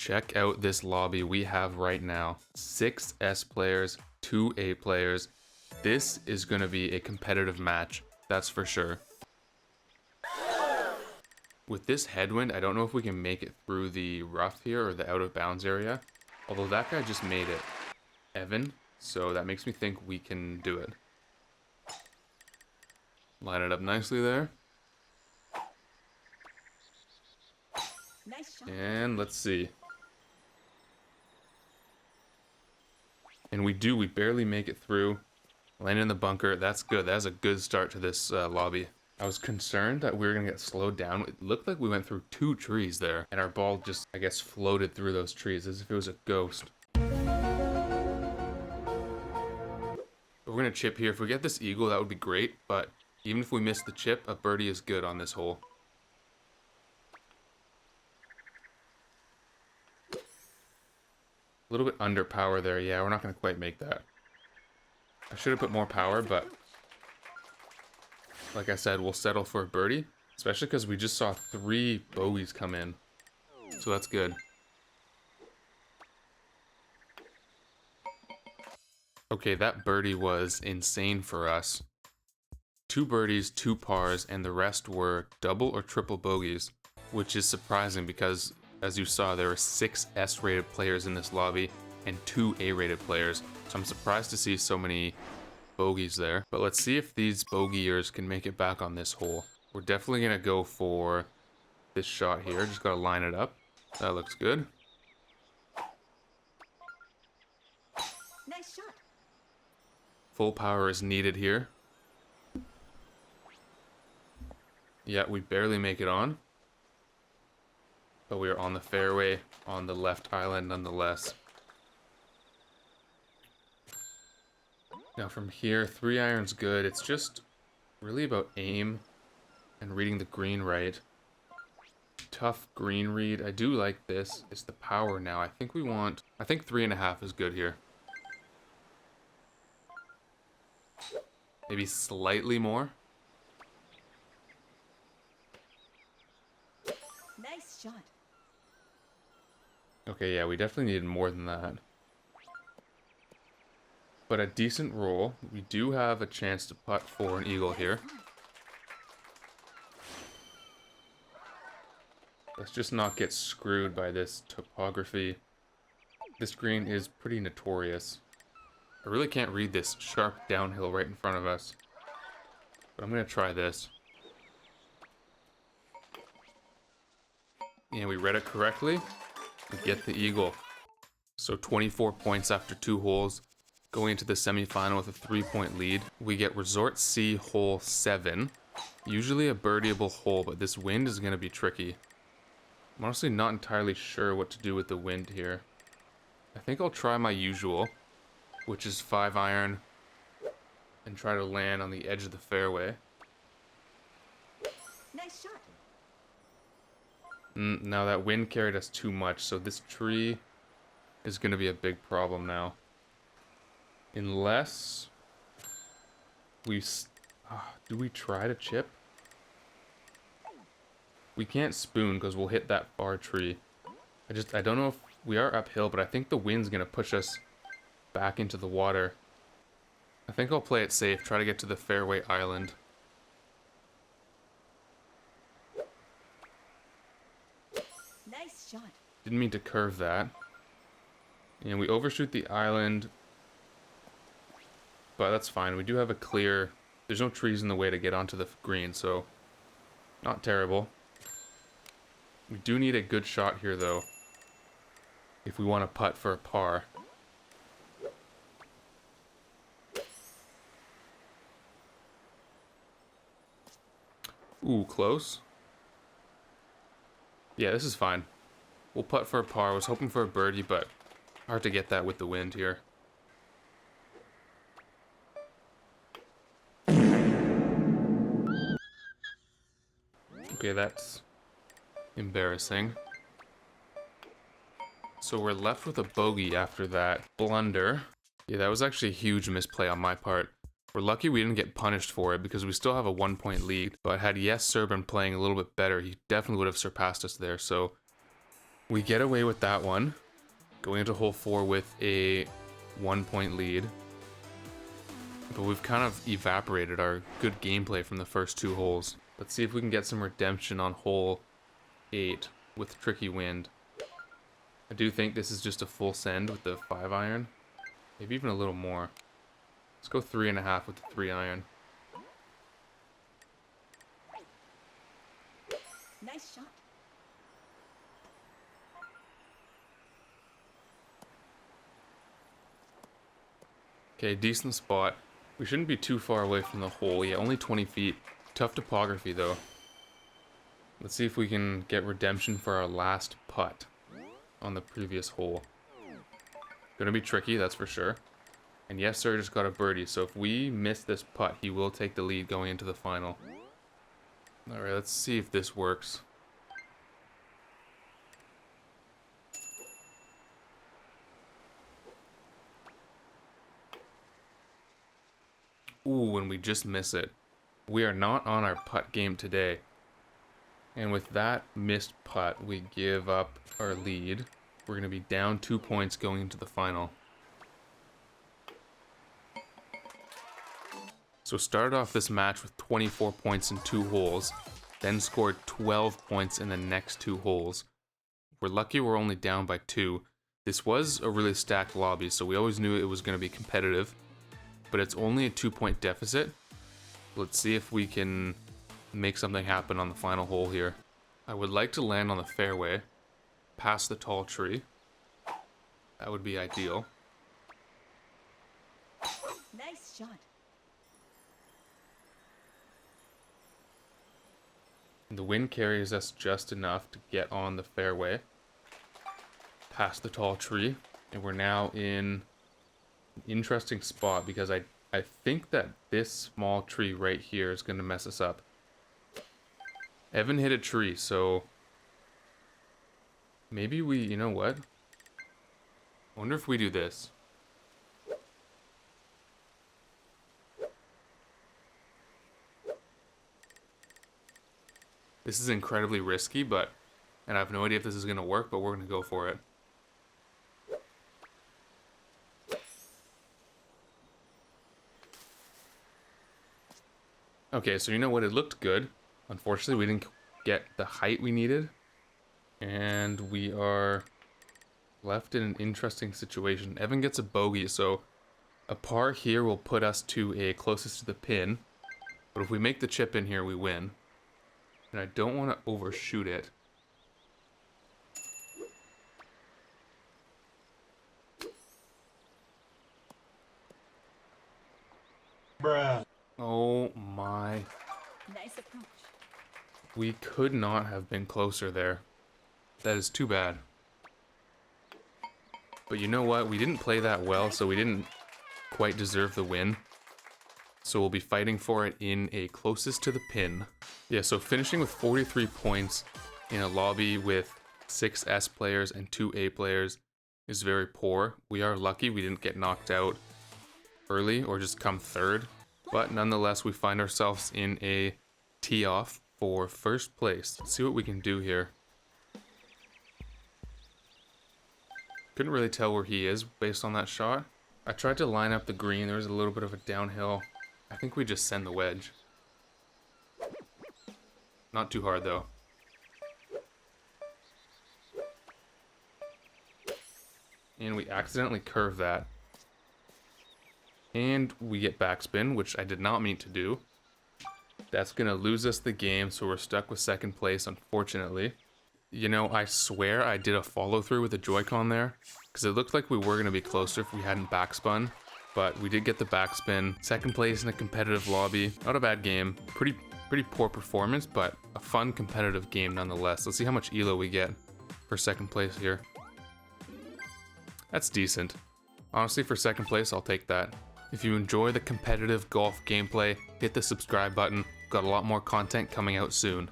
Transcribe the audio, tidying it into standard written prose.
Check out this lobby we have right now. 6 S players, 2 A players. This is going to be a competitive match, that's for sure. With this headwind, I don't know if we can make it through the rough here or the out of bounds area. Although that guy just made it, Evan, so that makes me think we can do it. Line it up nicely there. Nice shot. And let's see. And we barely make it through. Land in the bunker, that's good. That's a good start to this lobby. I was concerned that we were gonna get slowed down. It looked like we went through 2 trees there, and our ball just, I guess, floated through those trees as if it was a ghost. But we're gonna chip here. If we get this eagle, that would be great, but even if we miss the chip, a birdie is good on this hole. A little bit under power there. Yeah, we're not going to quite make that. I should have put more power, but like I said, we'll settle for a birdie, especially because we just saw 3 bogeys come in. So that's good. Okay, that birdie was insane for us. 2 birdies, 2 pars, and the rest were double or triple bogeys, which is surprising because, as you saw, there were 6 S-rated players in this lobby and 2 A-rated players. So I'm surprised to see so many bogeys there. But let's see if these bogeyers can make it back on this hole. We're definitely going to go for this shot here. Just got to line it up. That looks good. Nice shot. Full power is needed here. Yeah, we barely make it on. But we are on the fairway on the left island nonetheless. Now from here, 3 iron's good. It's just really about aim and reading the green right. Tough green read. I do like this. It's the power now. I think 3.5 is good here. Maybe slightly more. Nice shot. Okay, yeah, we definitely needed more than that. But a decent roll. We do have a chance to putt for an eagle here. Let's just not get screwed by this topography. This green is pretty notorious. I really can't read this sharp downhill right in front of us. But I'm going to try this. And we read it correctly. We get the eagle. So 24 points after 2 holes. Going into the semifinal with a 3-point lead. We get Resort C hole 7. Usually a birdieable hole, but this wind is going to be tricky. I'm honestly not entirely sure what to do with the wind here. I think I'll try my usual, which is 5 iron, and try to land on the edge of the fairway. Nice shot. Now that wind carried us too much, so this tree is going to be a big problem now. Unless we... do we try to chip? We can't spoon because we'll hit that far tree. I don't know if we are uphill, but I think the wind's going to push us back into the water. I think I'll play it safe, try to get to the fairway island. Nice shot. Didn't mean to curve that. And we overshoot the island. But that's fine. We do have a clear... There's no trees in the way to get onto the green, so... Not terrible. We do need a good shot here, though. If we want to putt for a par. Ooh, close. Yeah, this is fine. We'll putt for a par. I was hoping for a birdie, but hard to get that with the wind here. Okay, that's embarrassing. So we're left with a bogey after that blunder. Yeah, that was actually a huge misplay on my part. We're lucky we didn't get punished for it because we still have a 1-point lead. But had Yes Sir been playing a little bit better, he definitely would have surpassed us there. So We get away with that one, going into hole 4 with a 1-point lead. But we've kind of evaporated our good gameplay from the first 2 holes. Let's see if we can get some redemption on hole 8 with tricky wind. I do think this is just a full send with the 5-iron. Maybe even a little more. Let's go 3.5 with the 3-iron. Nice shot. Okay, decent spot. We shouldn't be too far away from the hole. Yeah, only 20 feet. Tough topography though. Let's see if we can get redemption for our last putt on the previous hole. Gonna be tricky, that's for sure. And yes, sir, just got a birdie. So if we miss this putt, he will take the lead going into the final. Alright, let's see if this works. Ooh, and we just miss it. We are not on our putt game today. And with that missed putt, we give up our lead. We're going to be down 2 points going into the final. So started off this match with 24 points in 2 holes, then scored 12 points in the next 2 holes. We're lucky we're only down by 2. This was a really stacked lobby, so we always knew it was going to be competitive. But it's only a 2-point deficit. Let's see if we can make something happen on the final hole here. I would like to land on the fairway, past the tall tree. That would be ideal. Nice shot. The wind carries us just enough to get on the fairway, past the tall tree, and we're now in an interesting spot because I think that this small tree right here is going to mess us up. Evan hit a tree, so maybe we, you know what? I wonder if we do this. This is incredibly risky, and I have no idea if this is going to work, but we're going to go for it. Okay, so you know what? It looked good. Unfortunately, we didn't get the height we needed. And we are left in an interesting situation. Evan gets a bogey, so a par here will put us to a closest to the pin. But if we make the chip in here, we win. And I don't want to overshoot it. Bruh. Oh my. Nice approach. We could not have been closer there. That is too bad. But you know what? We didn't play that well, so we didn't quite deserve the win. So we'll be fighting for it in a closest to the pin. Yeah, so finishing with 43 points in a lobby with 6 S players and 2 A players is very poor. We are lucky we didn't get knocked out early or just come third. But nonetheless, we find ourselves in a tee-off for first place. Let's see what we can do here. Couldn't really tell where he is based on that shot. I tried to line up the green. There was a little bit of a downhill. I think we just send the wedge. Not too hard though. And we accidentally curve that. And we get backspin, which I did not mean to do. That's gonna lose us the game, so we're stuck with second place, unfortunately. You know, I swear I did a follow through with the Joy-Con there, because it looked like we were gonna be closer if we hadn't backspun. But we did get the backspin. Second place in a competitive lobby. Not a bad game. Pretty poor performance, but a fun competitive game nonetheless. Let's see how much ELO we get for second place here. That's decent. Honestly, for second place, I'll take that. If you enjoy the competitive golf gameplay, hit the subscribe button. Got a lot more content coming out soon.